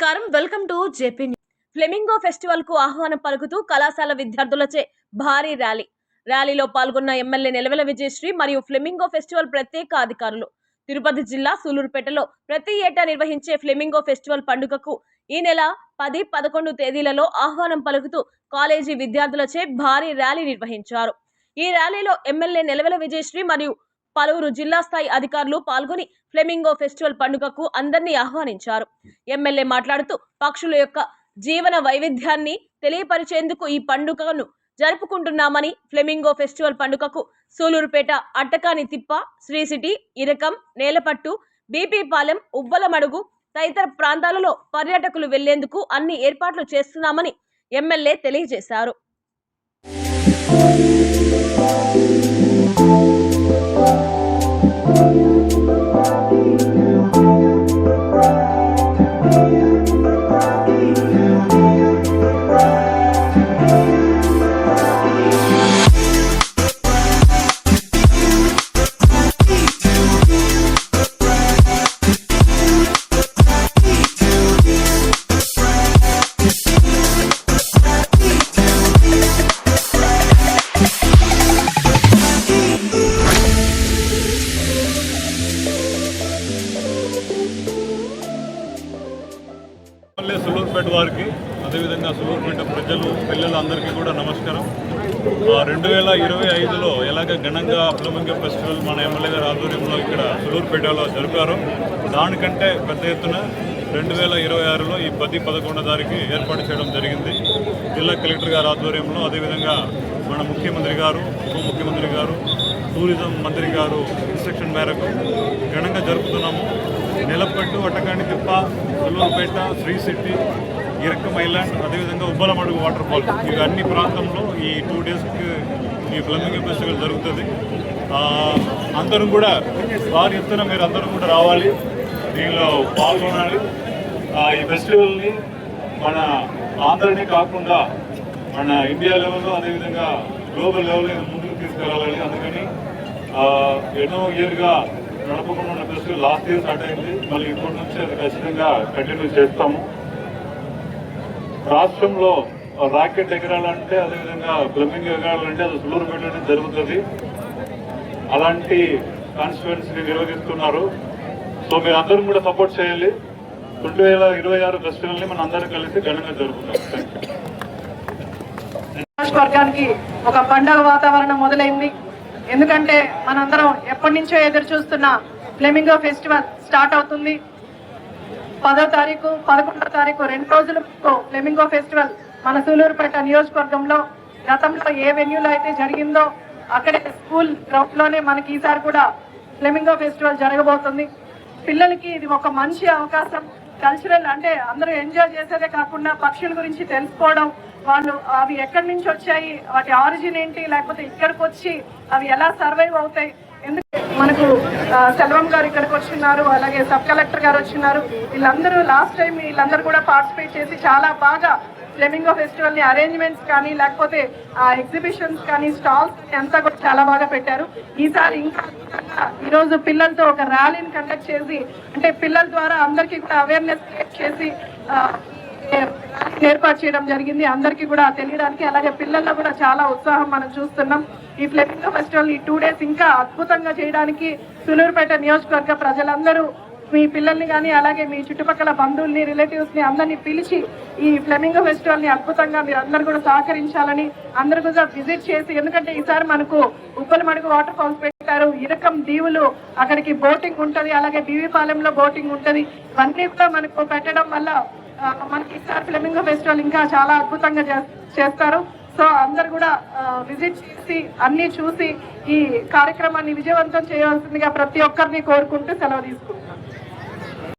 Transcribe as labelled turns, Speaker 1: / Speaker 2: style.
Speaker 1: నమస్కారం, welcome to JP news. Flamingo festival కు ఆహ్వానం పలుకుతూ కళాశాల విద్యార్థులచే భారీ ర్యాలీలో పాల్గొన్న ఎమ్మెల్యే నిలవెల విజయశ్రీ మరియు ఫ్లెమింగో ఫెస్టివల్ ప్రత్యేక అధికారులు. తిరుపతి జిల్లా సూలూరుపేటలో ప్రతి ఏటా నిర్వహించే ఫ్లెమింగో ఫెస్టివల్ పండుగకు ఈ నెల 10, 11 తేదీలలో ఆహ్వానం పలుకుతూ కాలేజీ విద్యార్థులచే భారీ ర్యాలీ నిర్వహించారు. ఈ ర్యాలీలో ఎమ్మెల్యే నిలవెల విజయశ్రీ మరియు పలువురు జిల్లా స్థాయి అధికారులు పాల్గొని ఫ్లెమింగో ఫెస్టివల్ పండుగకు అందరినీ ఆహ్వానించారు. ఎమ్మెల్యే మాట్లాడుతూ పక్షుల యొక్క జీవన వైవిధ్యాన్ని తెలియపరిచేందుకు ఈ పండుగను జరుపుకుంటున్నామని, ఫ్లెమింగో ఫెస్టివల్ పండుగకు సూలూరుపేట, అట్టకాని తిప్ప, శ్రీ సిటీ, ఇరకం, నేలపట్టు, బీపీపాలెం, ఉబ్బలమడుగు తదితర ప్రాంతాలలో పర్యాటకులు వెళ్లేందుకు అన్ని ఏర్పాట్లు చేస్తున్నామని ఎమ్మెల్యే తెలియజేశారు.
Speaker 2: సూలూరుపేట వారికి, అదేవిధంగా సూలూరుపేట ప్రజలు, పిల్లలు అందరికీ కూడా నమస్కారం. 2025లో ఎలాగ ఘనంగా ఫ్లెమింగో ఫెస్టివల్ మన ఎమ్మెల్యే గారి ఆధ్వర్యంలో ఇక్కడ సూలూరుపేటలో జరిపారో దానికంటే పెద్ద ఎత్తున 2026లో ఈ 10, 11 తారీఖు ఏర్పాటు చేయడం జరిగింది. జిల్లా కలెక్టర్ గారి ఆధ్వర్యంలో, అదేవిధంగా మన ముఖ్యమంత్రి గారు, ఉప ముఖ్యమంత్రి గారు, టూరిజం మంత్రి గారు ఇన్స్ట్రక్షన్ మేరకు ఘనంగా జరుపుతున్నాము. నేలపట్టు, అట్టకాని తిప్ప, సూలూరుపేట, శ్రీ సిటీ, ఇరకం ఐలాండ్, అదేవిధంగా ఉబ్బలమడుగు వాటర్ ఫాల్, ఇవి అన్ని ప్రాంతంలో ఈ 2 డేస్కి ఈ ఫ్లెమింగో ఫెస్టివల్ జరుగుతుంది. అందరూ కూడా భారీ ఎత్తున మీరు అందరూ కూడా రావాలి, దీనిలో పాల్గొనాలి. ఈ ఫెస్టివల్ని మన ఆంధ్రనే కాకుండా మన ఇండియా లెవెల్లో, అదేవిధంగా గ్లోబల్ లెవెల్లో ముందుకు తీసుకెళ్ళాలి. అందుకని ఎన్నో ఇయర్గా నడపకుండా ఉన్న ఫెస్టివల్ లాస్ట్ ఇయర్ స్టార్ట్ అయింది, మళ్ళీ ఇప్పటి నుంచి అది ఖచ్చితంగా కంటిన్యూ చేస్తాము. రాష్ట్రంలో రాకెట్ ఎగరాలంటే, అదేవిధంగా ఫ్లెమింగో ఎగరాలంటే అది సూలూరుపేటలోనే జరుగుతుంది. అలాంటి కాన్స్టిట్యుయెన్సీని నిర్వహిస్తున్నారు. సో మీరు అందరం కూడా సపోర్ట్ చేయాలి. 2026 ఫెస్టివల్ని మన అందరం కలిసి ఘనంగా జరుపుకుంటాం.
Speaker 3: వర్గానికి ఒక పండగ వాతావరణం మొదలైంది. ఎందుకంటే మనందరం ఎప్పటి నుంచో ఎదురు చూస్తున్న ఫ్లెమింగో ఫెస్టివల్ స్టార్ట్ అవుతుంది. 10వ తారీఖు, 11వ తారీఖు 2 రోజులకు ఫ్లెమింగో ఫెస్టివల్ మన సూలూరుపేట నియోజకవర్గంలో గతంలో ఏ వెన్యూలో అయితే జరిగిందో అక్కడే స్కూల్ గ్రౌండ్లోనే మనకి ఈసారి కూడా ఫ్లెమింగో ఫెస్టివల్ జరగబోతుంది. పిల్లలకి ఇది ఒక మంచి అవకాశం. కల్చరల్ అంటే అందరూ ఎంజాయ్ చేసేదే కాకుండా పక్షుల గురించి తెలుసుకోవడం, వాళ్ళు అవి ఎక్కడి నుంచి వచ్చాయి, వాటి ఆరిజిన్ ఏంటి, లేకపోతే ఇక్కడికి వచ్చి అవి ఎలా సర్వైవ్ అవుతాయి. ఎందుకంటే మనకు సెల్వం గారు ఇక్కడికి వచ్చిన్నారు, అలాగే సబ్ కలెక్టర్ గారు వచ్చినారు. వీళ్ళందరూ లాస్ట్ టైం వీళ్ళందరూ కూడా పార్టిసిపేట్ చేసి చాలా బాగా ఫ్లెమింగో ఫెస్టివల్ ని అరేంజ్మెంట్స్ కానీ, లేకపోతే ఎగ్జిబిషన్స్ కానీ, స్టాల్స్ అంతా కూడా చాలా బాగా పెట్టారు. ఈసారి ఇంకా ఈరోజు పిల్లలతో ఒక ర్యాలీని కండక్ట్ చేసి, అంటే పిల్లల ద్వారా అందరికీ కూడా అవేర్నెస్ క్రియేట్ చేసి ఏర్పాటు చేయడం జరిగింది, అందరికీ కూడా తెలియడానికి. అలాగే పిల్లల్లో కూడా చాలా ఉత్సాహం మనం చూస్తున్నాం. ఈ ఫ్లెమింగో ఫెస్టివల్ ఈ 2 డేస్ ఇంకా అద్భుతంగా చేయడానికి సూలూరుపేట నియోజకవర్గ ప్రజలందరూ మీ పిల్లల్ని కానీ, అలాగే మీ చుట్టుపక్కల బంధువుల్ని, రిలేటివ్స్ని అందరినీ పిలిచి ఈ ఫ్లెమింగో ఫెస్టివల్ని అద్భుతంగా మీరు అందరూ కూడా సహకరించాలని, అందరూ కూడా విజిట్ చేసి, ఎందుకంటే ఈసారి మనకు ఉబ్బలమడుగు వాటర్ ఫాల్స్ పెట్టారు, ఇరకం దీవులు అక్కడికి బోటింగ్ ఉంటుంది, అలాగే బీవీపాలెంలో బోటింగ్ ఉంటుంది. ఇవన్నీ కూడా మనకు పెట్టడం వల్ల మనకి ఈసారి ఫ్లెమింగో ఫెస్టివల్ ఇంకా చాలా అద్భుతంగా చేస్తారు. సో అందరు కూడా విజిట్ చేసి అన్ని చూసి ఈ కార్యక్రమాన్ని విజయవంతం చేయవలసిందిగా ప్రతి ఒక్కరిని కోరుకుంటూ సెలవు తీసుకుంటున్నాం.